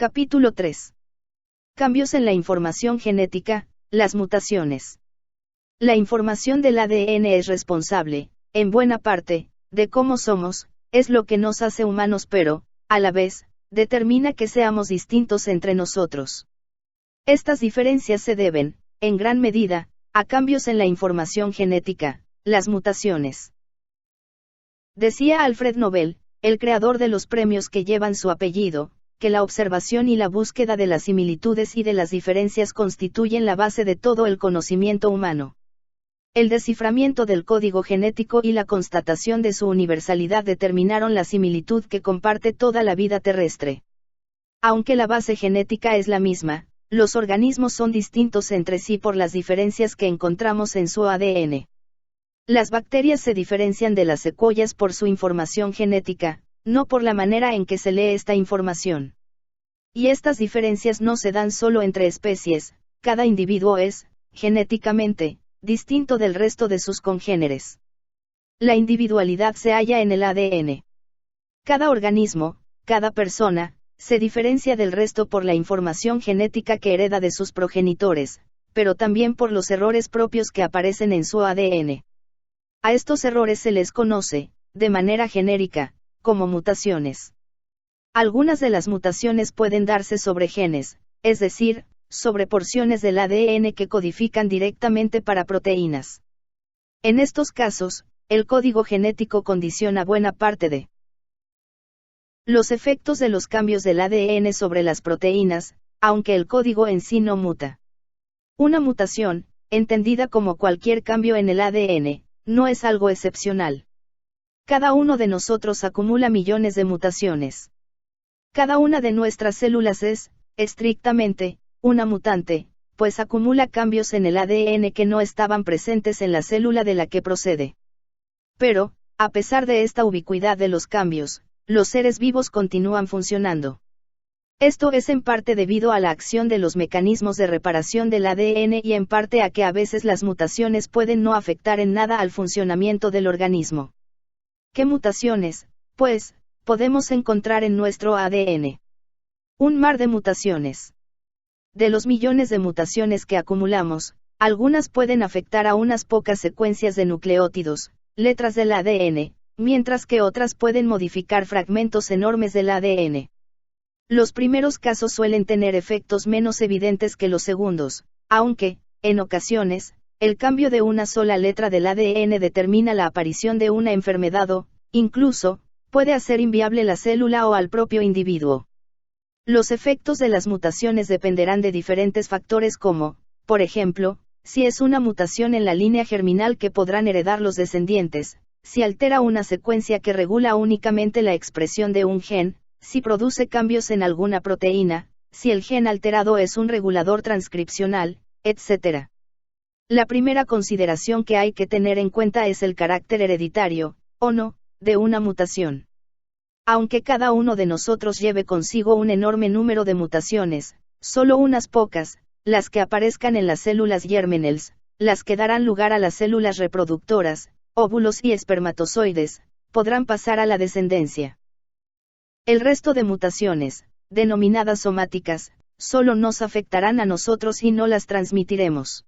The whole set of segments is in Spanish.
Capítulo 3. Cambios en la información genética, las mutaciones. La información del ADN es responsable, en buena parte, de cómo somos, es lo que nos hace humanos pero, a la vez, determina que seamos distintos entre nosotros. Estas diferencias se deben, en gran medida, a cambios en la información genética, las mutaciones. Decía Alfred Nobel, el creador de los premios que llevan su apellido, que la observación y la búsqueda de las similitudes y de las diferencias constituyen la base de todo el conocimiento humano. El desciframiento del código genético y la constatación de su universalidad determinaron la similitud que comparte toda la vida terrestre. Aunque la base genética es la misma, los organismos son distintos entre sí por las diferencias que encontramos en su ADN. Las bacterias se diferencian de las secuoyas por su información genética, no por la manera en que se lee esta información. Y estas diferencias no se dan solo entre especies, cada individuo es, genéticamente, distinto del resto de sus congéneres. La individualidad se halla en el ADN. Cada organismo, cada persona, se diferencia del resto por la información genética que hereda de sus progenitores, pero también por los errores propios que aparecen en su ADN. A estos errores se les conoce, de manera genérica, como mutaciones. Algunas de las mutaciones pueden darse sobre genes, es decir, sobre porciones del ADN que codifican directamente para proteínas. En estos casos, el código genético condiciona buena parte de los efectos de los cambios del ADN sobre las proteínas, aunque el código en sí no muta. Una mutación, entendida como cualquier cambio en el ADN, no es algo excepcional. Cada uno de nosotros acumula millones de mutaciones. Cada una de nuestras células es, estrictamente, una mutante, pues acumula cambios en el ADN que no estaban presentes en la célula de la que procede. Pero, a pesar de esta ubicuidad de los cambios, los seres vivos continúan funcionando. Esto es en parte debido a la acción de los mecanismos de reparación del ADN y en parte a que a veces las mutaciones pueden no afectar en nada al funcionamiento del organismo. ¿Qué mutaciones, pues, podemos encontrar en nuestro ADN? Un mar de mutaciones. De los millones de mutaciones que acumulamos, algunas pueden afectar a unas pocas secuencias de nucleótidos, letras del ADN, mientras que otras pueden modificar fragmentos enormes del ADN. Los primeros casos suelen tener efectos menos evidentes que los segundos, aunque, en ocasiones, el cambio de una sola letra del ADN determina la aparición de una enfermedad o, incluso, puede hacer inviable la célula o al propio individuo. Los efectos de las mutaciones dependerán de diferentes factores como, por ejemplo, si es una mutación en la línea germinal que podrán heredar los descendientes, si altera una secuencia que regula únicamente la expresión de un gen, si produce cambios en alguna proteína, si el gen alterado es un regulador transcripcional, etc. La primera consideración que hay que tener en cuenta es el carácter hereditario, o no, de una mutación. Aunque cada uno de nosotros lleve consigo un enorme número de mutaciones, solo unas pocas, las que aparezcan en las células gérmenes, las que darán lugar a las células reproductoras, óvulos y espermatozoides, podrán pasar a la descendencia. El resto de mutaciones, denominadas somáticas, solo nos afectarán a nosotros y no las transmitiremos.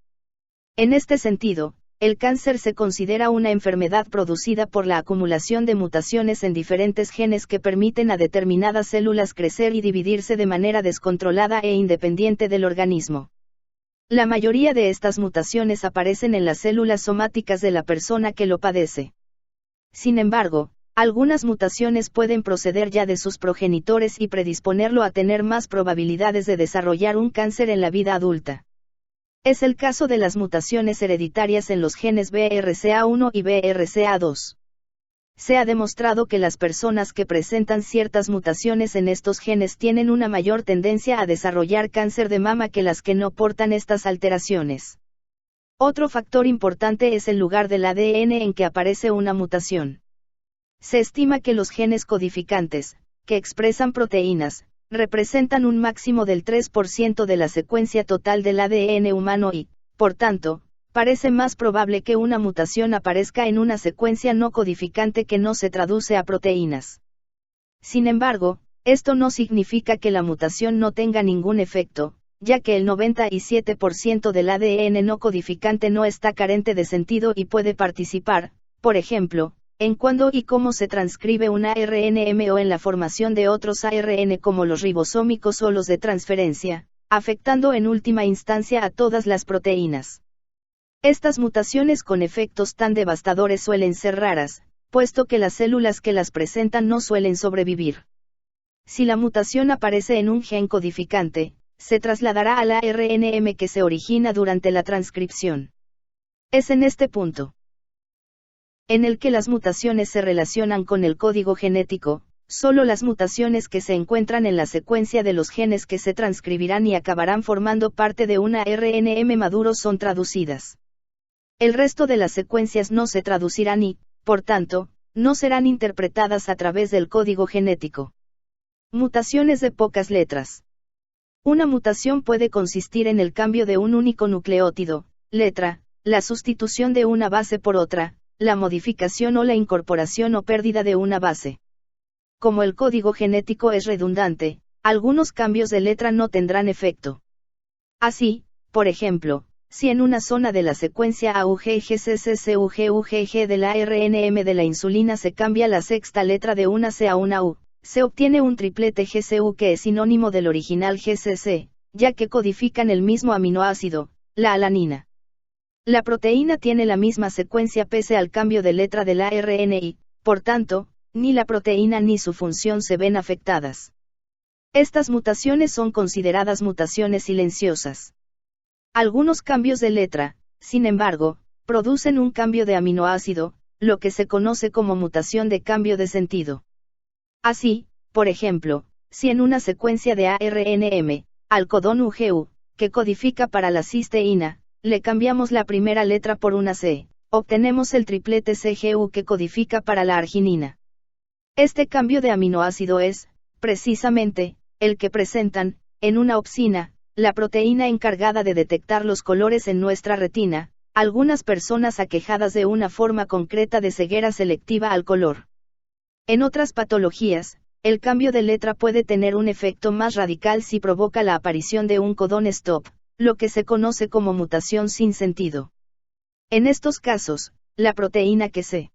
En este sentido, el cáncer se considera una enfermedad producida por la acumulación de mutaciones en diferentes genes que permiten a determinadas células crecer y dividirse de manera descontrolada e independiente del organismo. La mayoría de estas mutaciones aparecen en las células somáticas de la persona que lo padece. Sin embargo, algunas mutaciones pueden proceder ya de sus progenitores y predisponerlo a tener más probabilidades de desarrollar un cáncer en la vida adulta. Es el caso de las mutaciones hereditarias en los genes BRCA1 y BRCA2. Se ha demostrado que las personas que presentan ciertas mutaciones en estos genes tienen una mayor tendencia a desarrollar cáncer de mama que las que no portan estas alteraciones. Otro factor importante es el lugar del ADN en que aparece una mutación. Se estima que los genes codificantes, que expresan proteínas, representan un máximo del 3% de la secuencia total del ADN humano y, por tanto, parece más probable que una mutación aparezca en una secuencia no codificante que no se traduce a proteínas. Sin embargo, Esto no significa que la mutación no tenga ningún efecto, ya que el 97% del ADN no codificante no está carente de sentido y puede participar, por ejemplo, en cuándo y cómo se transcribe un ARNM o en la formación de otros ARN como los ribosómicos o los de transferencia, afectando en última instancia a todas las proteínas. Estas mutaciones con efectos tan devastadores suelen ser raras, puesto que las células que las presentan no suelen sobrevivir. Si la mutación aparece en un gen codificante, se trasladará al ARNM que se origina durante la transcripción. Es en este punto en el que las mutaciones se relacionan con el código genético, solo las mutaciones que se encuentran en la secuencia de los genes que se transcribirán y acabarán formando parte de un ARNM maduro son traducidas. El resto de las secuencias no se traducirán y, por tanto, no serán interpretadas a través del código genético. Mutaciones de pocas letras. Una mutación puede consistir en el cambio de un único nucleótido, letra, la sustitución de una base por otra, la modificación o la incorporación o pérdida de una base. Como el código genético es redundante, algunos cambios de letra no tendrán efecto. Así, por ejemplo, si en una zona de la secuencia AUGGCCCUGUGG del ARNM de la insulina se cambia la sexta letra de una C a una U, se obtiene un triplete GCU que es sinónimo del original GCC, ya que codifican el mismo aminoácido, la alanina. La proteína tiene la misma secuencia pese al cambio de letra del ARN y, por tanto, ni la proteína ni su función se ven afectadas. Estas mutaciones son consideradas mutaciones silenciosas. Algunos cambios de letra, sin embargo, producen un cambio de aminoácido, lo que se conoce como mutación de cambio de sentido. Así, por ejemplo, si en una secuencia de ARNM, al codón UGU, que codifica para la cisteína, le cambiamos la primera letra por una C, obtenemos el triplete CGU que codifica para la arginina. Este cambio de aminoácido es, precisamente, el que presentan, en una opsina, la proteína encargada de detectar los colores en nuestra retina, algunas personas aquejadas de una forma concreta de ceguera selectiva al color. En otras patologías, el cambio de letra puede tener un efecto más radical si provoca la aparición de un codón stop, lo que se conoce como mutación sin sentido. En estos casos, la proteína que se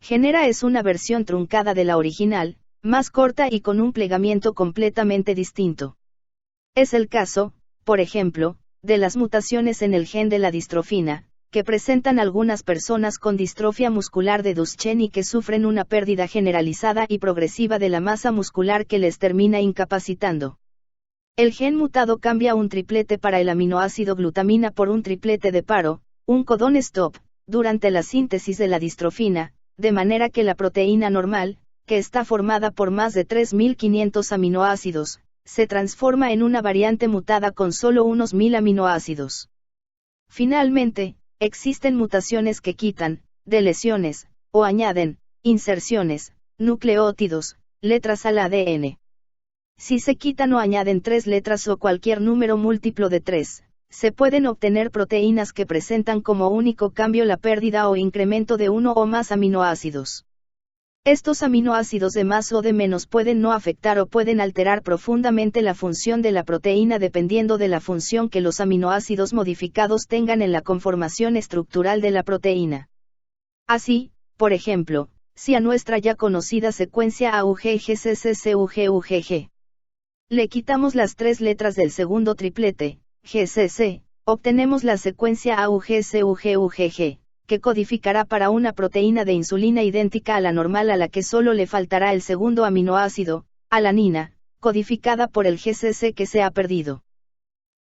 genera es una versión truncada de la original, más corta y con un plegamiento completamente distinto. Es el caso, por ejemplo, de las mutaciones en el gen de la distrofina, que presentan algunas personas con distrofia muscular de Duchenne y que sufren una pérdida generalizada y progresiva de la masa muscular que les termina incapacitando. El gen mutado cambia un triplete para el aminoácido glutamina por un triplete de paro, un codón stop, durante la síntesis de la distrofina, de manera que la proteína normal, que está formada por más de 3.500 aminoácidos, se transforma en una variante mutada con solo unos 1.000 aminoácidos. Finalmente, existen mutaciones que quitan, deleciones, o añaden, inserciones, nucleótidos, letras al ADN. Si se quitan o añaden 3 letras o cualquier número múltiplo de 3, se pueden obtener proteínas que presentan como único cambio la pérdida o incremento de uno o más aminoácidos. Estos aminoácidos de más o de menos pueden no afectar o pueden alterar profundamente la función de la proteína dependiendo de la función que los aminoácidos modificados tengan en la conformación estructural de la proteína. Así, por ejemplo, si a nuestra ya conocida secuencia AUGGCCCUGUGG le quitamos las 3 letras del segundo triplete, GCC, obtenemos la secuencia AUGCUGUGG, que codificará para una proteína de insulina idéntica a la normal a la que solo le faltará el segundo aminoácido, alanina, codificada por el GCC que se ha perdido.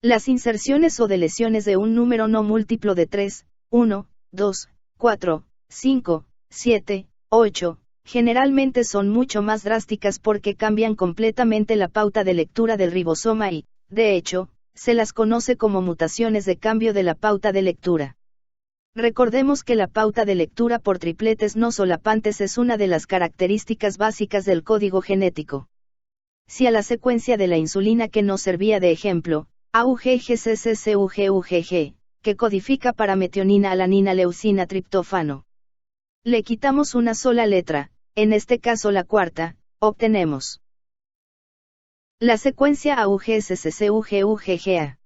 Las inserciones o deleciones de un número no múltiplo de 3, 1, 2, 4, 5, 7, 8, generalmente son mucho más drásticas porque cambian completamente la pauta de lectura del ribosoma y, de hecho, se las conoce como mutaciones de cambio de la pauta de lectura. Recordemos que la pauta de lectura por tripletes no solapantes es una de las características básicas del código genético. Si a la secuencia de la insulina que nos servía de ejemplo, AUGGCCCUGUGG, que codifica para metionina, alanina, leucina, triptófano, le quitamos una sola letra, en este caso la cuarta, obtenemos la secuencia AUGSCCUGUGGA.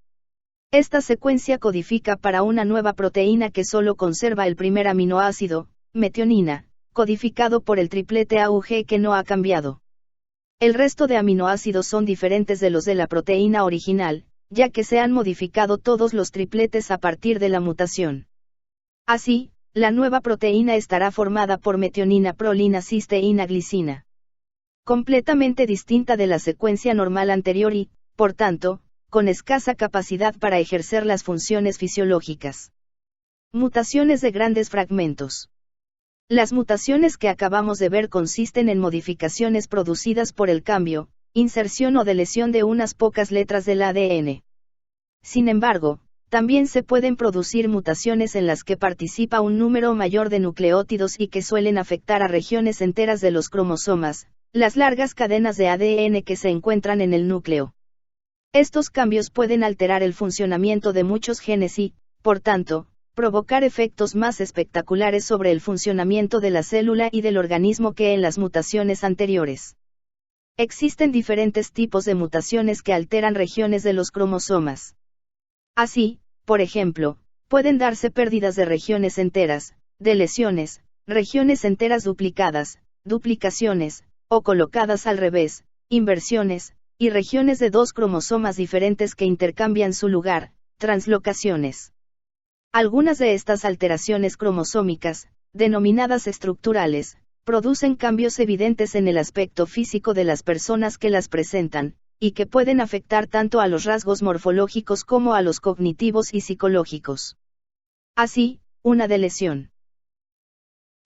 Esta secuencia codifica para una nueva proteína que solo conserva el primer aminoácido, metionina, codificado por el triplete AUG que no ha cambiado. El resto de aminoácidos son diferentes de los de la proteína original, ya que se han modificado todos los tripletes a partir de la mutación. Así, la nueva proteína estará formada por metionina, prolina, cisteína, glicina. Completamente distinta de la secuencia normal anterior y, por tanto, con escasa capacidad para ejercer las funciones fisiológicas. Mutaciones de grandes fragmentos. Las mutaciones que acabamos de ver consisten en modificaciones producidas por el cambio, inserción o deleción de unas pocas letras del ADN. Sin embargo, también se pueden producir mutaciones en las que participa un número mayor de nucleótidos y que suelen afectar a regiones enteras de los cromosomas, las largas cadenas de ADN que se encuentran en el núcleo. Estos cambios pueden alterar el funcionamiento de muchos genes y, por tanto, provocar efectos más espectaculares sobre el funcionamiento de la célula y del organismo que en las mutaciones anteriores. Existen diferentes tipos de mutaciones que alteran regiones de los cromosomas. Así, por ejemplo, pueden darse pérdidas de regiones enteras, deleciones, regiones enteras duplicadas, duplicaciones, o colocadas al revés, inversiones, y regiones de dos cromosomas diferentes que intercambian su lugar, translocaciones. Algunas de estas alteraciones cromosómicas, denominadas estructurales, producen cambios evidentes en el aspecto físico de las personas que las presentan, y que pueden afectar tanto a los rasgos morfológicos como a los cognitivos y psicológicos. Así, una deleción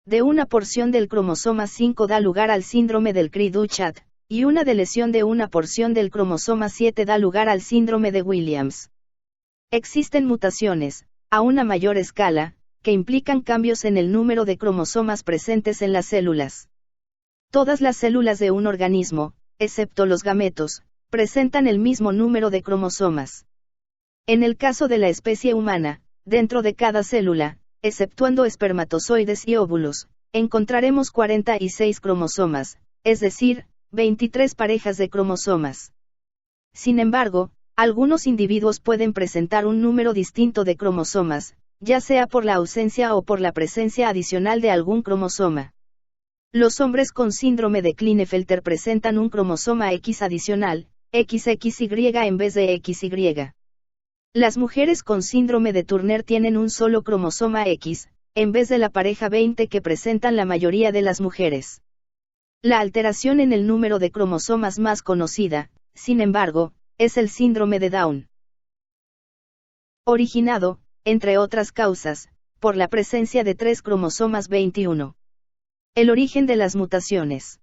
de una porción del cromosoma 5 da lugar al síndrome del Cri-du-Chat, y una deleción de una porción del cromosoma 7 da lugar al síndrome de Williams. Existen mutaciones, a una mayor escala, que implican cambios en el número de cromosomas presentes en las células. Todas las células de un organismo, excepto los gametos, presentan el mismo número de cromosomas. En el caso de la especie humana, dentro de cada célula, exceptuando espermatozoides y óvulos, encontraremos 46 cromosomas, es decir, 23 parejas de cromosomas. Sin embargo, algunos individuos pueden presentar un número distinto de cromosomas, ya sea por la ausencia o por la presencia adicional de algún cromosoma. Los hombres con síndrome de Klinefelter presentan un cromosoma X adicional, XXY en vez de XY. Las mujeres con síndrome de Turner tienen un solo cromosoma X, en vez de la pareja 20 que presentan la mayoría de las mujeres. La alteración en el número de cromosomas más conocida, sin embargo, es el síndrome de Down. Originado, entre otras causas, por la presencia de 3 cromosomas 21. El origen de las mutaciones.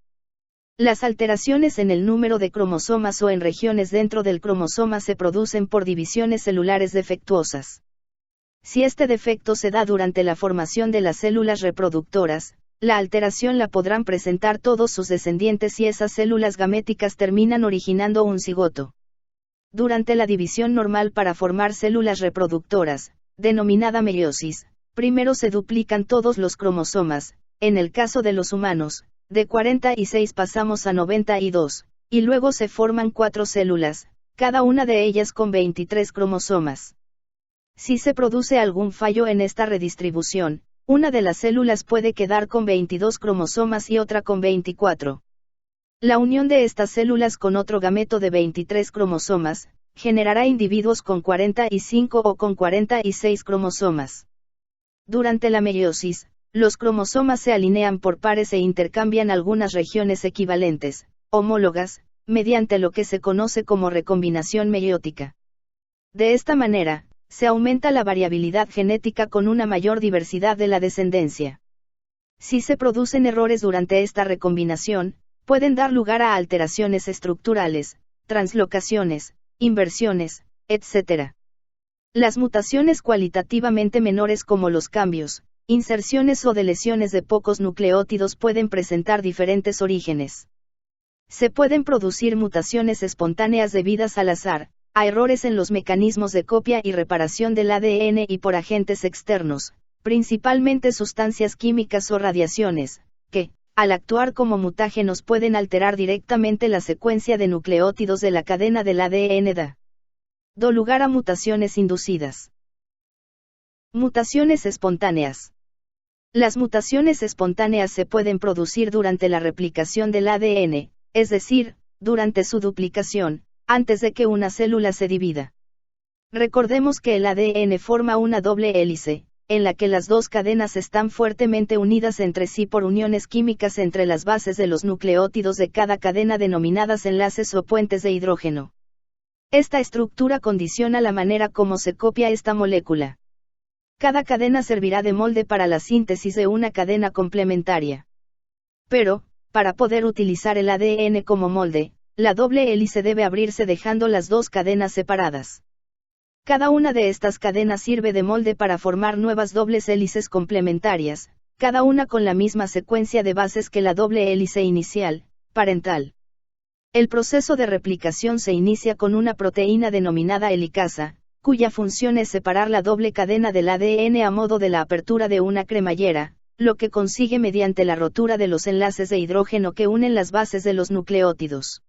Las alteraciones en el número de cromosomas o en regiones dentro del cromosoma se producen por divisiones celulares defectuosas. Si este defecto se da durante la formación de las células reproductoras, la alteración la podrán presentar todos sus descendientes y esas células gaméticas terminan originando un cigoto. Durante la división normal para formar células reproductoras, denominada meiosis, primero se duplican todos los cromosomas, en el caso de los humanos, de 46 pasamos a 92, y luego se forman 4 células, cada una de ellas con 23 cromosomas. Si se produce algún fallo en esta redistribución, una de las células puede quedar con 22 cromosomas y otra con 24. La unión de estas células con otro gameto de 23 cromosomas, generará individuos con 45 o con 46 cromosomas. Durante la meiosis, los cromosomas se alinean por pares e intercambian algunas regiones equivalentes, homólogas, mediante lo que se conoce como recombinación meiótica. De esta manera, se aumenta la variabilidad genética con una mayor diversidad de la descendencia. Si se producen errores durante esta recombinación, pueden dar lugar a alteraciones estructurales, translocaciones, inversiones, etc. Las mutaciones cualitativamente menores como los cambios, inserciones o deleciones de pocos nucleótidos pueden presentar diferentes orígenes. Se pueden producir mutaciones espontáneas debidas al azar, a errores en los mecanismos de copia y reparación del ADN y por agentes externos, principalmente sustancias químicas o radiaciones, que, al actuar como mutágenos pueden alterar directamente la secuencia de nucleótidos de la cadena del ADN dando lugar a mutaciones inducidas. Mutaciones espontáneas. Las mutaciones espontáneas se pueden producir durante la replicación del ADN, es decir, durante su duplicación, antes de que una célula se divida. Recordemos que el ADN forma una doble hélice, en la que las dos cadenas están fuertemente unidas entre sí por uniones químicas entre las bases de los nucleótidos de cada cadena denominadas enlaces o puentes de hidrógeno. Esta estructura condiciona la manera como se copia esta molécula. Cada cadena servirá de molde para la síntesis de una cadena complementaria. Pero, para poder utilizar el ADN como molde, la doble hélice debe abrirse dejando las dos cadenas separadas. Cada una de estas cadenas sirve de molde para formar nuevas dobles hélices complementarias, cada una con la misma secuencia de bases que la doble hélice inicial, parental. El proceso de replicación se inicia con una proteína denominada helicasa, cuya función es separar la doble cadena del ADN a modo de la apertura de una cremallera, lo que consigue mediante la rotura de los enlaces de hidrógeno que unen las bases de los nucleótidos.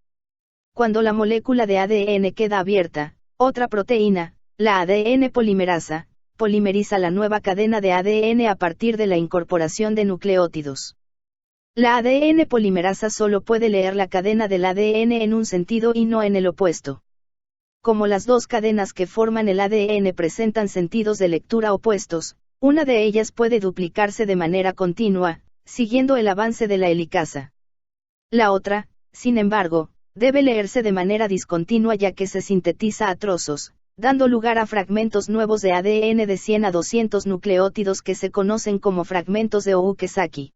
Cuando la molécula de ADN queda abierta, otra proteína, la ADN polimerasa, polimeriza la nueva cadena de ADN a partir de la incorporación de nucleótidos. La ADN polimerasa solo puede leer la cadena del ADN en un sentido y no en el opuesto. Como las dos cadenas que forman el ADN presentan sentidos de lectura opuestos, una de ellas puede duplicarse de manera continua, siguiendo el avance de la helicasa. La otra, sin embargo, debe leerse de manera discontinua ya que se sintetiza a trozos, dando lugar a fragmentos nuevos de ADN de 100 a 200 nucleótidos que se conocen como fragmentos de Okazaki.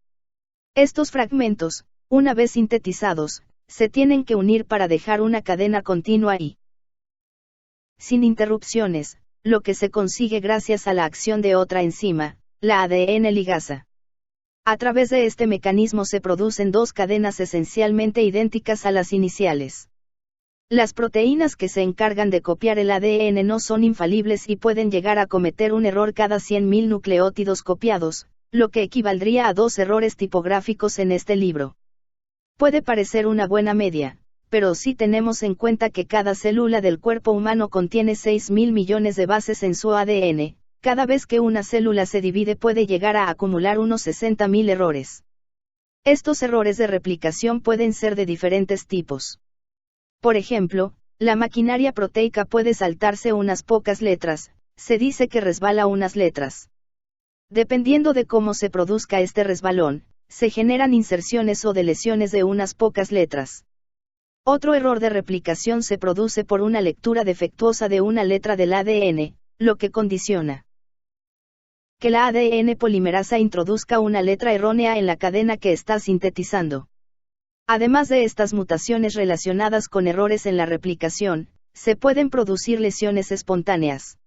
Estos fragmentos, una vez sintetizados, se tienen que unir para dejar una cadena continua y sin interrupciones, lo que se consigue gracias a la acción de otra enzima, la ADN ligasa. A través de este mecanismo se producen dos cadenas esencialmente idénticas a las iniciales. Las proteínas que se encargan de copiar el ADN no son infalibles y pueden llegar a cometer un error cada 100.000 nucleótidos copiados, lo que equivaldría a 2 errores tipográficos en este libro. Puede parecer una buena media, pero si tenemos en cuenta que cada célula del cuerpo humano contiene 6.000 millones de bases en su ADN, cada vez que una célula se divide puede llegar a acumular unos 60.000 errores. Estos errores de replicación pueden ser de diferentes tipos. Por ejemplo, la maquinaria proteica puede saltarse unas pocas letras, se dice que resbala unas letras. Dependiendo de cómo se produzca este resbalón, se generan inserciones o deleciones de unas pocas letras. Otro error de replicación se produce por una lectura defectuosa de una letra del ADN, lo que condiciona que la ADN polimerasa introduzca una letra errónea en la cadena que está sintetizando. Además de estas mutaciones relacionadas con errores en la replicación, se pueden producir lesiones espontáneas.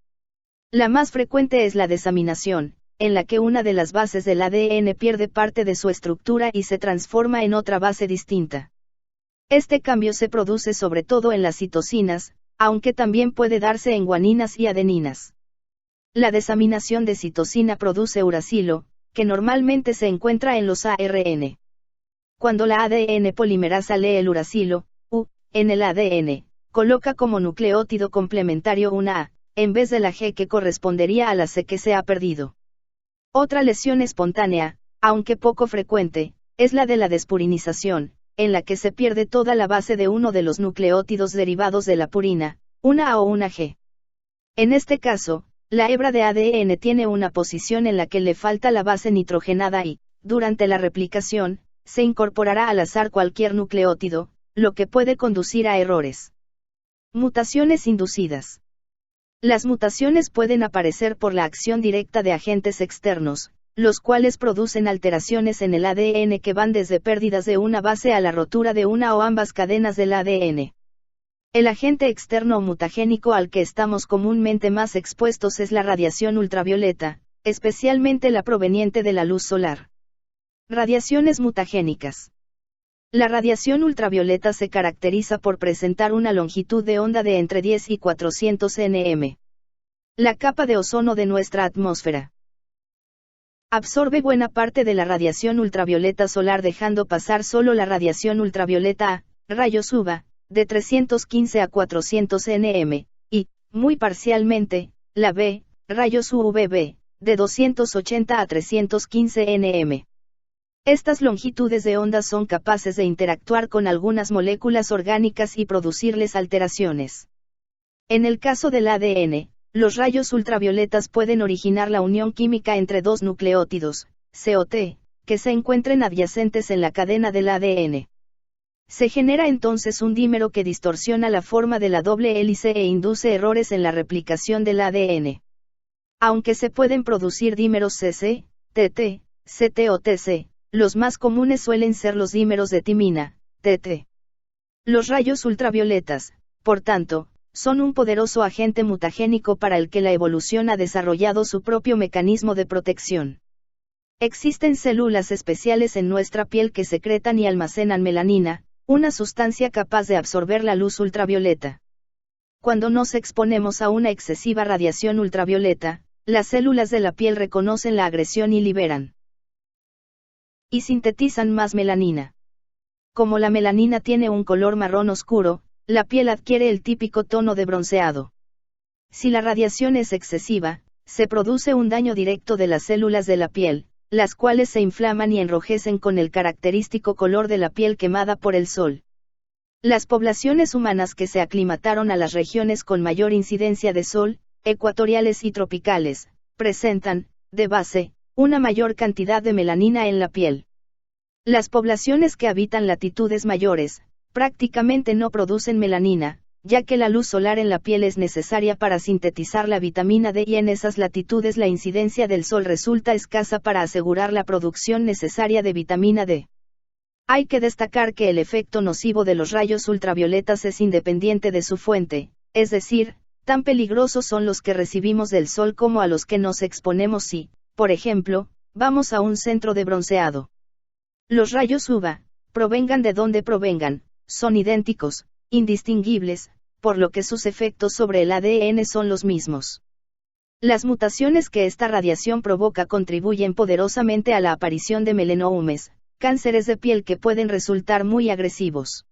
La más frecuente es la desaminación, en la que una de las bases del ADN pierde parte de su estructura y se transforma en otra base distinta. Este cambio se produce sobre todo en las citosinas, aunque también puede darse en guaninas y adeninas. La desaminación de citosina produce uracilo, que normalmente se encuentra en los ARN. Cuando la ADN polimerasa lee el uracilo, U, en el ADN, coloca como nucleótido complementario una A, en vez de la G que correspondería a la C que se ha perdido. Otra lesión espontánea, aunque poco frecuente, es la de la despurinización, en la que se pierde toda la base de uno de los nucleótidos derivados de la purina, una A o una G. En este caso, la hebra de ADN tiene una posición en la que le falta la base nitrogenada y, durante la replicación, se incorporará al azar cualquier nucleótido, lo que puede conducir a errores. Mutaciones inducidas. Las mutaciones pueden aparecer por la acción directa de agentes externos, los cuales producen alteraciones en el ADN que van desde pérdidas de una base a la rotura de una o ambas cadenas del ADN. El agente externo o mutagénico al que estamos comúnmente más expuestos es la radiación ultravioleta, especialmente la proveniente de la luz solar. Radiaciones mutagénicas. La radiación ultravioleta se caracteriza por presentar una longitud de onda de entre 10 y 400 nm. La capa de ozono de nuestra atmósfera Absorbe buena parte de la radiación ultravioleta solar dejando pasar solo la radiación ultravioleta A, rayos UVA, de 315 a 400 nm, y, muy parcialmente, la B, rayos UVB, de 280 a 315 nm. Estas longitudes de onda son capaces de interactuar con algunas moléculas orgánicas y producirles alteraciones. En el caso del ADN, los rayos ultravioletas pueden originar la unión química entre dos nucleótidos, COT, que se encuentren adyacentes en la cadena del ADN. Se genera entonces un dímero que distorsiona la forma de la doble hélice e induce errores en la replicación del ADN. Aunque se pueden producir dímeros CC, TT, CT o TC, los más comunes suelen ser los dímeros de timina, TT. Los rayos ultravioletas, por tanto, son un poderoso agente mutagénico para el que la evolución ha desarrollado su propio mecanismo de protección. Existen células especiales en nuestra piel que secretan y almacenan melanina, una sustancia capaz de absorber la luz ultravioleta. Cuando nos exponemos a una excesiva radiación ultravioleta, las células de la piel reconocen la agresión y liberan y sintetizan más melanina. Como la melanina tiene un color marrón oscuro, la piel adquiere el típico tono de bronceado. Si la radiación es excesiva, se produce un daño directo de las células de la piel, las cuales se inflaman y enrojecen con el característico color de la piel quemada por el sol. Las poblaciones humanas que se aclimataron a las regiones con mayor incidencia de sol, ecuatoriales y tropicales, presentan, de base, una mayor cantidad de melanina en la piel. Las poblaciones que habitan latitudes mayores, prácticamente no producen melanina, ya que la luz solar en la piel es necesaria para sintetizar la vitamina D y en esas latitudes la incidencia del sol resulta escasa para asegurar la producción necesaria de vitamina D. Hay que destacar que el efecto nocivo de los rayos ultravioletas es independiente de su fuente, es decir, tan peligrosos son los que recibimos del sol como a los que nos exponemos si, por ejemplo, vamos a un centro de bronceado. Los rayos UVA, provengan de donde provengan, son idénticos, indistinguibles, por lo que sus efectos sobre el ADN son los mismos. Las mutaciones que esta radiación provoca contribuyen poderosamente a la aparición de melanómas, cánceres de piel que pueden resultar muy agresivos.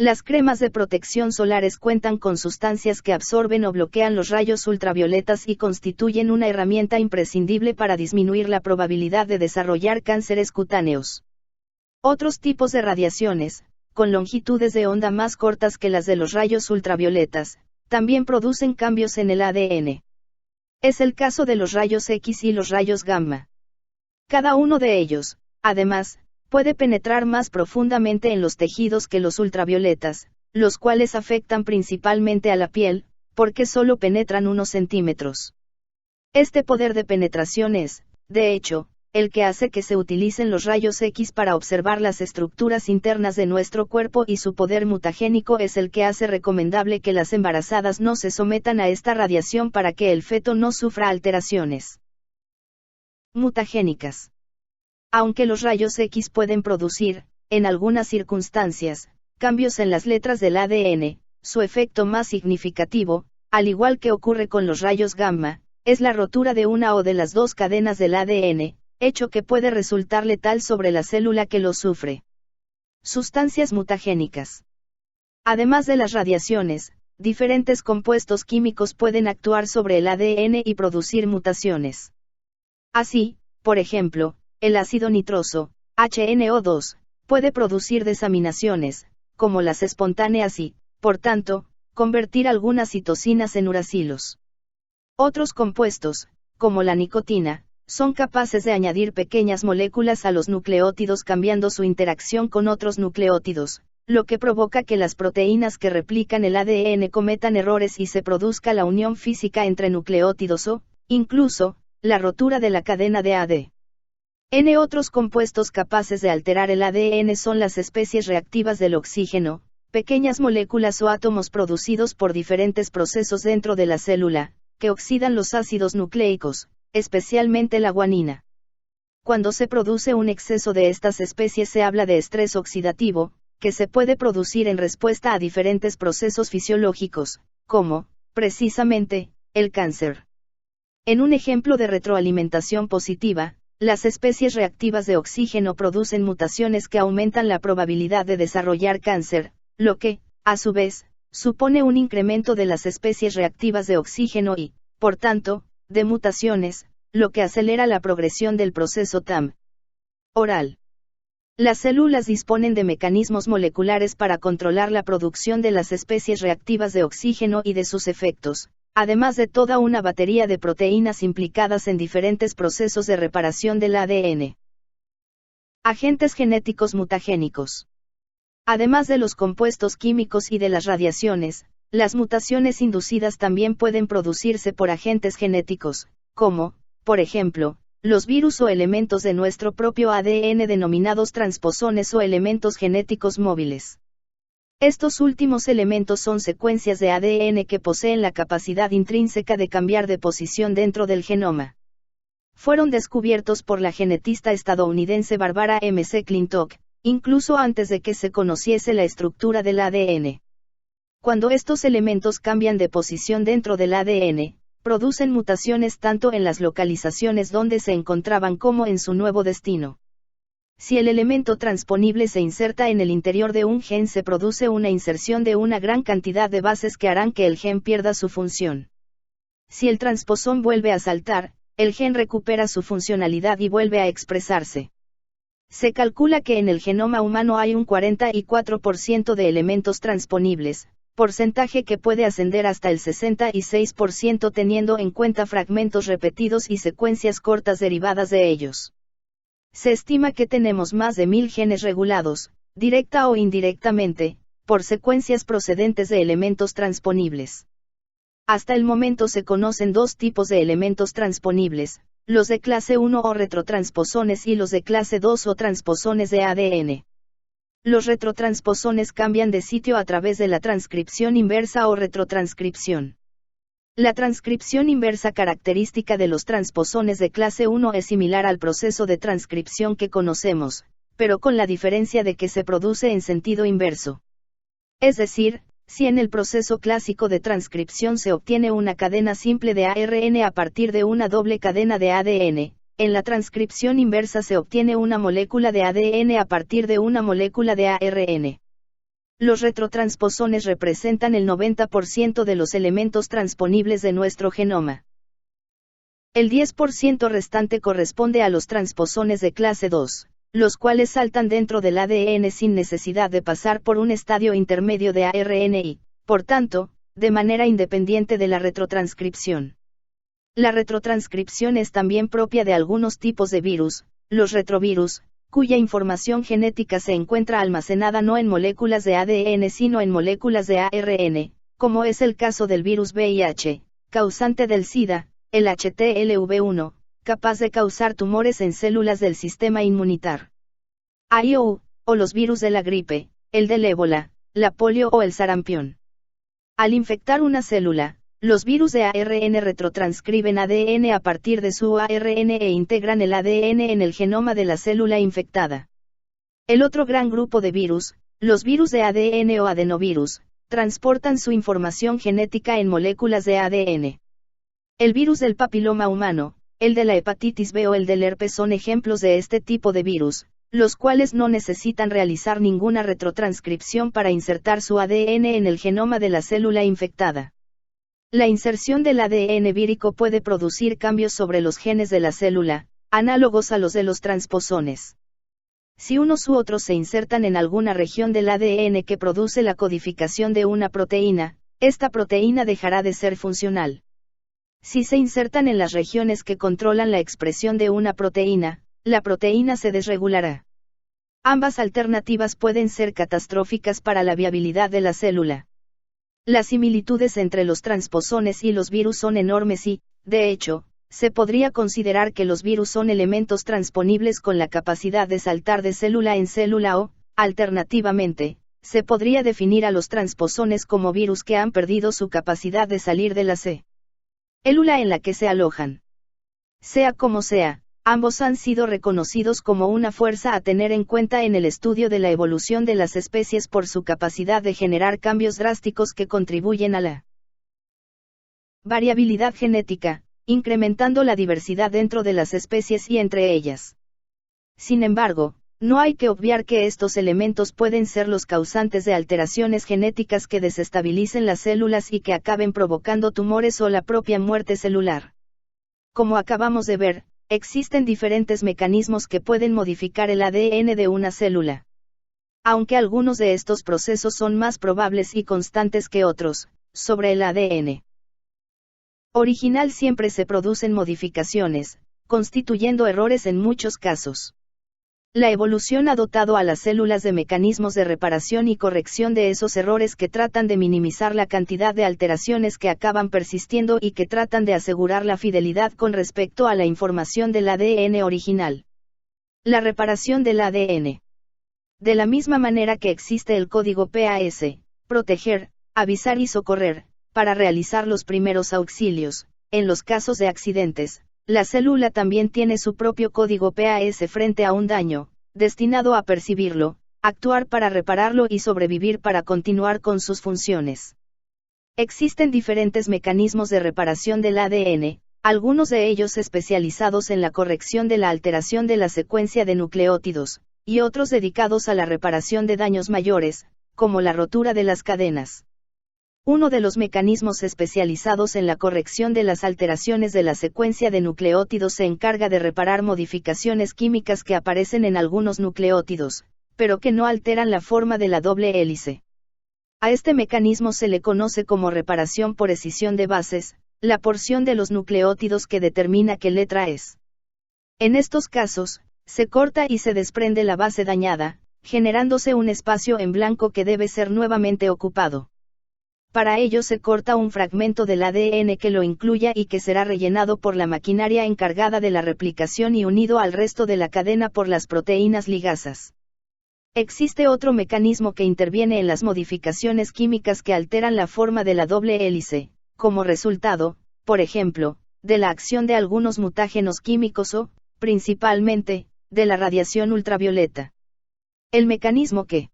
Las cremas de protección solares cuentan con sustancias que absorben o bloquean los rayos ultravioletas y constituyen una herramienta imprescindible para disminuir la probabilidad de desarrollar cánceres cutáneos. Otros tipos de radiaciones, con longitudes de onda más cortas que las de los rayos ultravioletas, también producen cambios en el ADN. Es el caso de los rayos X y los rayos gamma. Cada uno de ellos, además, puede penetrar más profundamente en los tejidos que los ultravioletas, los cuales afectan principalmente a la piel, porque solo penetran unos centímetros. Este poder de penetración es, de hecho, el que hace que se utilicen los rayos X para observar las estructuras internas de nuestro cuerpo y su poder mutagénico es el que hace recomendable que las embarazadas no se sometan a esta radiación para que el feto no sufra alteraciones mutagénicas. Aunque los rayos X pueden producir, en algunas circunstancias, cambios en las letras del ADN, su efecto más significativo, al igual que ocurre con los rayos gamma, es la rotura de una o de las dos cadenas del ADN, hecho que puede resultar letal sobre la célula que lo sufre. Sustancias mutagénicas. Además de las radiaciones, diferentes compuestos químicos pueden actuar sobre el ADN y producir mutaciones. Así, por ejemplo, el ácido nitroso, HNO2, puede producir desaminaciones, como las espontáneas y, por tanto, convertir algunas citocinas en uracilos. Otros compuestos, como la nicotina, son capaces de añadir pequeñas moléculas a los nucleótidos cambiando su interacción con otros nucleótidos, lo que provoca que las proteínas que replican el ADN cometan errores y se produzca la unión física entre nucleótidos o, incluso, la rotura de la cadena de ADN. Otros compuestos capaces de alterar el ADN son las especies reactivas del oxígeno, pequeñas moléculas o átomos producidos por diferentes procesos dentro de la célula, que oxidan los ácidos nucleicos, especialmente la guanina. Cuando se produce un exceso de estas especies se habla de estrés oxidativo, que se puede producir en respuesta a diferentes procesos fisiológicos, como, precisamente, el cáncer. En un ejemplo de retroalimentación positiva, las especies reactivas de oxígeno producen mutaciones que aumentan la probabilidad de desarrollar cáncer, lo que, a su vez, supone un incremento de las especies reactivas de oxígeno y, por tanto, de mutaciones, lo que acelera la progresión del proceso TAM. Oral. Las células disponen de mecanismos moleculares para controlar la producción de las especies reactivas de oxígeno y de sus efectos, además de toda una batería de proteínas implicadas en diferentes procesos de reparación del ADN. Agentes genéticos mutagénicos. Además de los compuestos químicos y de las radiaciones, las mutaciones inducidas también pueden producirse por agentes genéticos, como, por ejemplo, los virus o elementos de nuestro propio ADN denominados transposones o elementos genéticos móviles. Estos últimos elementos son secuencias de ADN que poseen la capacidad intrínseca de cambiar de posición dentro del genoma. Fueron descubiertos por la genetista estadounidense Barbara M. McClintock, incluso antes de que se conociese la estructura del ADN. Cuando estos elementos cambian de posición dentro del ADN, producen mutaciones tanto en las localizaciones donde se encontraban como en su nuevo destino. Si el elemento transponible se inserta en el interior de un gen, se produce una inserción de una gran cantidad de bases que harán que el gen pierda su función. Si el transposón vuelve a saltar, el gen recupera su funcionalidad y vuelve a expresarse. Se calcula que en el genoma humano hay un 44% de elementos transponibles, porcentaje que puede ascender hasta el 66% teniendo en cuenta fragmentos repetidos y secuencias cortas derivadas de ellos. Se estima que tenemos más de 1000 genes regulados, directa o indirectamente, por secuencias procedentes de elementos transponibles. Hasta el momento se conocen dos tipos de elementos transponibles, los de clase 1 o retrotransposones y los de clase 2 o transposones de ADN. Los retrotransposones cambian de sitio a través de la transcripción inversa o retrotranscripción. La transcripción inversa característica de los transposones de clase 1 es similar al proceso de transcripción que conocemos, pero con la diferencia de que se produce en sentido inverso. Es decir, si en el proceso clásico de transcripción se obtiene una cadena simple de ARN a partir de una doble cadena de ADN, en la transcripción inversa se obtiene una molécula de ADN a partir de una molécula de ARN. Los retrotransposones representan el 90% de los elementos transponibles de nuestro genoma. El 10% restante corresponde a los transposones de clase 2, los cuales saltan dentro del ADN sin necesidad de pasar por un estadio intermedio de ARN y, por tanto, de manera independiente de la retrotranscripción. La retrotranscripción es también propia de algunos tipos de virus, los retrovirus, cuya información genética se encuentra almacenada no en moléculas de ADN sino en moléculas de ARN, como es el caso del virus VIH, causante del SIDA, el HTLV1, capaz de causar tumores en células del sistema inmunitario. AIU, o los virus de la gripe, el del ébola, la polio o el sarampión. Al infectar una célula, los virus de ARN retrotranscriben ADN a partir de su ARN e integran el ADN en el genoma de la célula infectada. El otro gran grupo de virus, los virus de ADN o adenovirus, transportan su información genética en moléculas de ADN. El virus del papiloma humano, el de la hepatitis B o el del herpes son ejemplos de este tipo de virus, los cuales no necesitan realizar ninguna retrotranscripción para insertar su ADN en el genoma de la célula infectada. La inserción del ADN vírico puede producir cambios sobre los genes de la célula, análogos a los de los transposones. Si unos u otros se insertan en alguna región del ADN que produce la codificación de una proteína, esta proteína dejará de ser funcional. Si se insertan en las regiones que controlan la expresión de una proteína, la proteína se desregulará. Ambas alternativas pueden ser catastróficas para la viabilidad de la célula. Las similitudes entre los transposones y los virus son enormes y, de hecho, se podría considerar que los virus son elementos transponibles con la capacidad de saltar de célula en célula o, alternativamente, se podría definir a los transposones como virus que han perdido su capacidad de salir de la célula en la que se alojan. Sea como sea, ambos han sido reconocidos como una fuerza a tener en cuenta en el estudio de la evolución de las especies por su capacidad de generar cambios drásticos que contribuyen a la variabilidad genética, incrementando la diversidad dentro de las especies y entre ellas. Sin embargo, no hay que obviar que estos elementos pueden ser los causantes de alteraciones genéticas que desestabilicen las células y que acaben provocando tumores o la propia muerte celular. Como acabamos de ver, existen diferentes mecanismos que pueden modificar el ADN de una célula. Aunque algunos de estos procesos son más probables y constantes que otros, sobre el ADN original siempre se producen modificaciones, constituyendo errores en muchos casos. La evolución ha dotado a las células de mecanismos de reparación y corrección de esos errores que tratan de minimizar la cantidad de alteraciones que acaban persistiendo y que tratan de asegurar la fidelidad con respecto a la información del ADN original. La reparación del ADN. De la misma manera que existe el código PAS, proteger, avisar y socorrer, para realizar los primeros auxilios, en los casos de accidentes, la célula también tiene su propio código PAS frente a un daño, destinado a percibirlo, actuar para repararlo y sobrevivir para continuar con sus funciones. Existen diferentes mecanismos de reparación del ADN, algunos de ellos especializados en la corrección de la alteración de la secuencia de nucleótidos, y otros dedicados a la reparación de daños mayores, como la rotura de las cadenas. Uno de los mecanismos especializados en la corrección de las alteraciones de la secuencia de nucleótidos se encarga de reparar modificaciones químicas que aparecen en algunos nucleótidos, pero que no alteran la forma de la doble hélice. A este mecanismo se le conoce como reparación por escisión de bases, la porción de los nucleótidos que determina qué letra es. En estos casos, se corta y se desprende la base dañada, generándose un espacio en blanco que debe ser nuevamente ocupado. Para ello se corta un fragmento del ADN que lo incluya y que será rellenado por la maquinaria encargada de la replicación y unido al resto de la cadena por las proteínas ligasas. Existe otro mecanismo que interviene en las modificaciones químicas que alteran la forma de la doble hélice, como resultado, por ejemplo, de la acción de algunos mutágenos químicos o, principalmente, de la radiación ultravioleta. El mecanismo que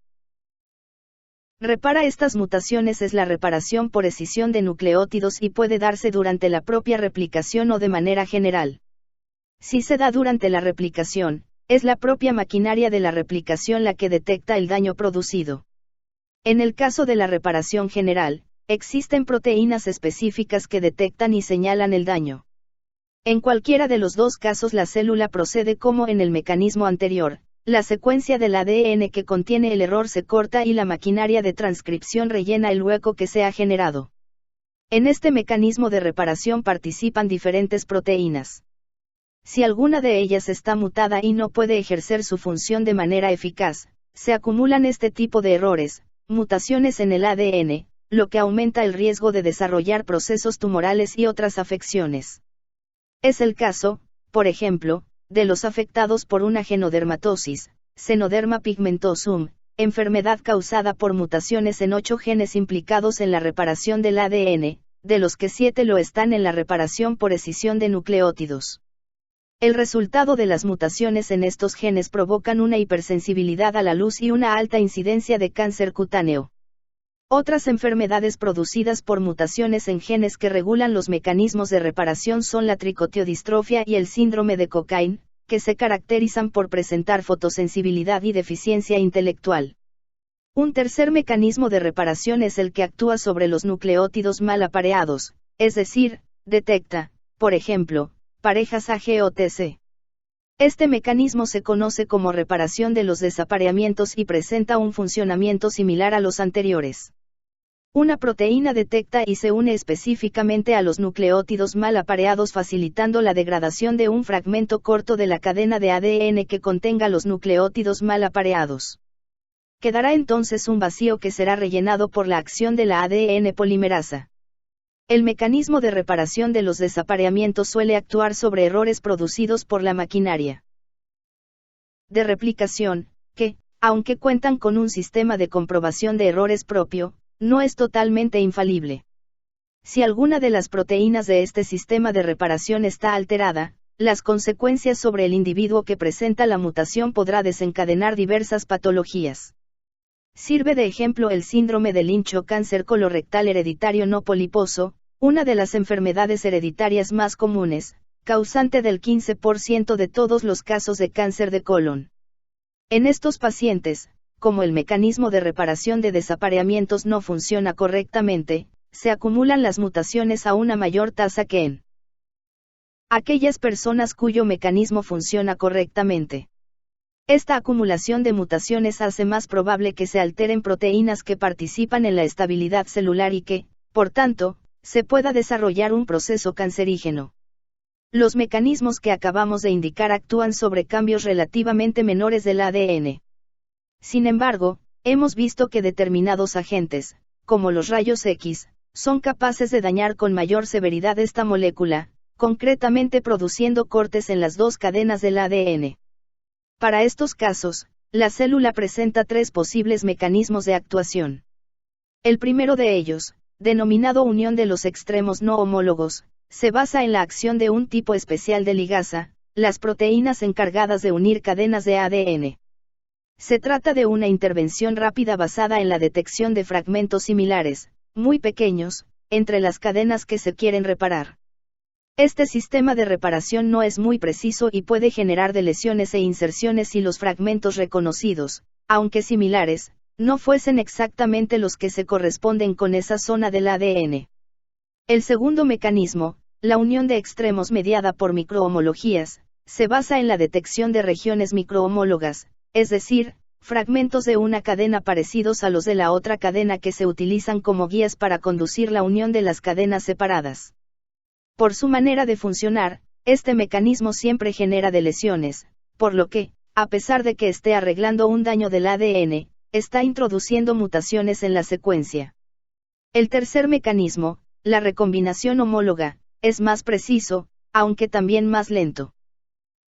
repara estas mutaciones es la reparación por escisión de nucleótidos y puede darse durante la propia replicación o de manera general. Si se da durante la replicación, es la propia maquinaria de la replicación la que detecta el daño producido. En el caso de la reparación general, existen proteínas específicas que detectan y señalan el daño. En cualquiera de los dos casos la célula procede como en el mecanismo anterior. La secuencia del ADN que contiene el error se corta y la maquinaria de transcripción rellena el hueco que se ha generado. En este mecanismo de reparación participan diferentes proteínas. Si alguna de ellas está mutada y no puede ejercer su función de manera eficaz, se acumulan este tipo de errores, mutaciones en el ADN, lo que aumenta el riesgo de desarrollar procesos tumorales y otras afecciones. Es el caso, por ejemplo, de los afectados por una genodermatosis, Xenoderma pigmentosum, enfermedad causada por mutaciones en 8 genes implicados en la reparación del ADN, de los que 7 lo están en la reparación por escisión de nucleótidos. El resultado de las mutaciones en estos genes provocan una hipersensibilidad a la luz y una alta incidencia de cáncer cutáneo. Otras enfermedades producidas por mutaciones en genes que regulan los mecanismos de reparación son la tricotiodistrofia y el síndrome de Cockayne, que se caracterizan por presentar fotosensibilidad y deficiencia intelectual. Un tercer mecanismo de reparación es el que actúa sobre los nucleótidos mal apareados, es decir, detecta, por ejemplo, parejas AG o TC. Este mecanismo se conoce como reparación de los desapareamientos y presenta un funcionamiento similar a los anteriores. Una proteína detecta y se une específicamente a los nucleótidos mal apareados facilitando la degradación de un fragmento corto de la cadena de ADN que contenga los nucleótidos mal apareados. Quedará entonces un vacío que será rellenado por la acción de la ADN polimerasa. El mecanismo de reparación de los desapareamientos suele actuar sobre errores producidos por la maquinaria de replicación, que, aunque cuentan con un sistema de comprobación de errores propio, no es totalmente infalible. Si alguna de las proteínas de este sistema de reparación está alterada, las consecuencias sobre el individuo que presenta la mutación podrá desencadenar diversas patologías. Sirve de ejemplo el síndrome de Lynch o cáncer colorectal hereditario no poliposo, una de las enfermedades hereditarias más comunes, causante del 15% de todos los casos de cáncer de colon. En estos pacientes, como el mecanismo de reparación de desapareamientos no funciona correctamente, se acumulan las mutaciones a una mayor tasa que en aquellas personas cuyo mecanismo funciona correctamente. Esta acumulación de mutaciones hace más probable que se alteren proteínas que participan en la estabilidad celular y que, por tanto, se pueda desarrollar un proceso cancerígeno. Los mecanismos que acabamos de indicar actúan sobre cambios relativamente menores del ADN. Sin embargo, hemos visto que determinados agentes, como los rayos X, son capaces de dañar con mayor severidad esta molécula, concretamente produciendo cortes en las dos cadenas del ADN. Para estos casos, la célula presenta tres posibles mecanismos de actuación. El primero de ellos, denominado unión de los extremos no homólogos, se basa en la acción de un tipo especial de ligasa, las proteínas encargadas de unir cadenas de ADN. Se trata de una intervención rápida basada en la detección de fragmentos similares, muy pequeños, entre las cadenas que se quieren reparar. Este sistema de reparación no es muy preciso y puede generar deleciones e inserciones si los fragmentos reconocidos, aunque similares, no fuesen exactamente los que se corresponden con esa zona del ADN. El segundo mecanismo, la unión de extremos mediada por microhomologías, se basa en la detección de regiones microhomólogas, es decir, fragmentos de una cadena parecidos a los de la otra cadena que se utilizan como guías para conducir la unión de las cadenas separadas. Por su manera de funcionar, este mecanismo siempre genera deleciones, por lo que, a pesar de que esté arreglando un daño del ADN, está introduciendo mutaciones en la secuencia. El tercer mecanismo, la recombinación homóloga, es más preciso, aunque también más lento.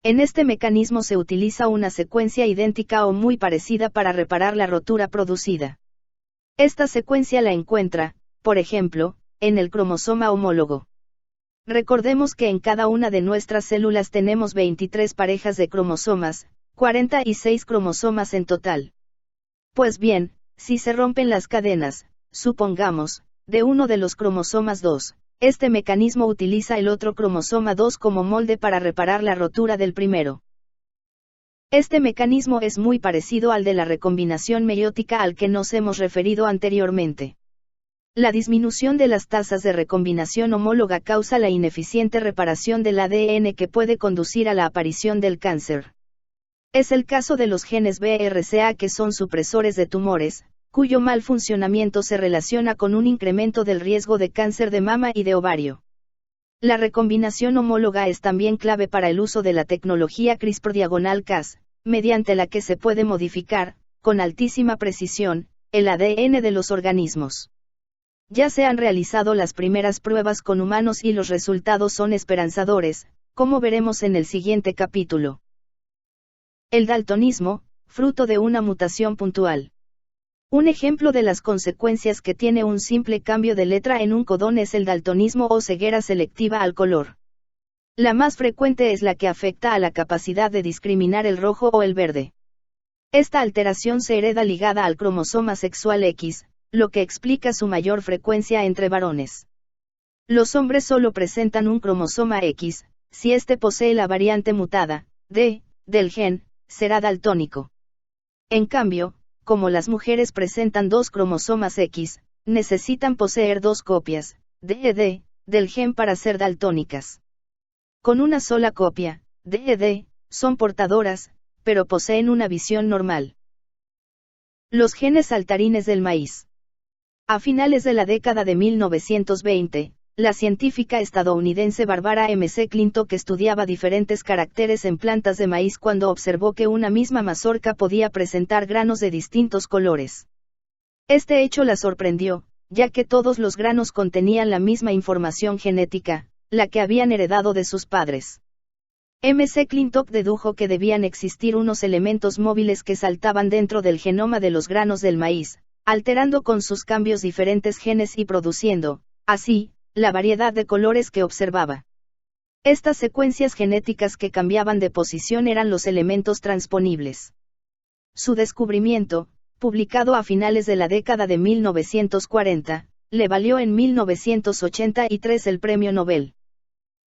En este mecanismo se utiliza una secuencia idéntica o muy parecida para reparar la rotura producida. Esta secuencia la encuentra, por ejemplo, en el cromosoma homólogo. Recordemos que en cada una de nuestras células tenemos 23 parejas de cromosomas, 46 cromosomas en total. Pues bien, si se rompen las cadenas, supongamos, de uno de los cromosomas 2, este mecanismo utiliza el otro cromosoma 2 como molde para reparar la rotura del primero. Este mecanismo es muy parecido al de la recombinación meiótica al que nos hemos referido anteriormente. La disminución de las tasas de recombinación homóloga causa la ineficiente reparación del ADN que puede conducir a la aparición del cáncer. Es el caso de los genes BRCA que son supresores de tumores, cuyo mal funcionamiento se relaciona con un incremento del riesgo de cáncer de mama y de ovario. La recombinación homóloga es también clave para el uso de la tecnología CRISPR-Cas, mediante la que se puede modificar, con altísima precisión, el ADN de los organismos. Ya se han realizado las primeras pruebas con humanos y los resultados son esperanzadores, como veremos en el siguiente capítulo. El daltonismo, fruto de una mutación puntual. Un ejemplo de las consecuencias que tiene un simple cambio de letra en un codón es el daltonismo o ceguera selectiva al color. La más frecuente es la que afecta a la capacidad de discriminar el rojo o el verde. Esta alteración se hereda ligada al cromosoma sexual X, lo que explica su mayor frecuencia entre varones. Los hombres solo presentan un cromosoma X, si éste posee la variante mutada, D, del gen, será daltónico. En cambio, como las mujeres presentan dos cromosomas X, necesitan poseer dos copias, D, del gen para ser daltónicas. Con una sola copia, D, son portadoras, pero poseen una visión normal. Los genes saltarines del maíz. A finales de la década de 1920, la científica estadounidense Barbara M. McClintock estudiaba diferentes caracteres en plantas de maíz cuando observó que una misma mazorca podía presentar granos de distintos colores. Este hecho la sorprendió, ya que todos los granos contenían la misma información genética, la que habían heredado de sus padres. McClintock dedujo que debían existir unos elementos móviles que saltaban dentro del genoma de los granos del maíz, alterando con sus cambios diferentes genes y produciendo, así, la variedad de colores que observaba. Estas secuencias genéticas que cambiaban de posición eran los elementos transponibles. Su descubrimiento, publicado a finales de la década de 1940, le valió en 1983 el Premio Nobel.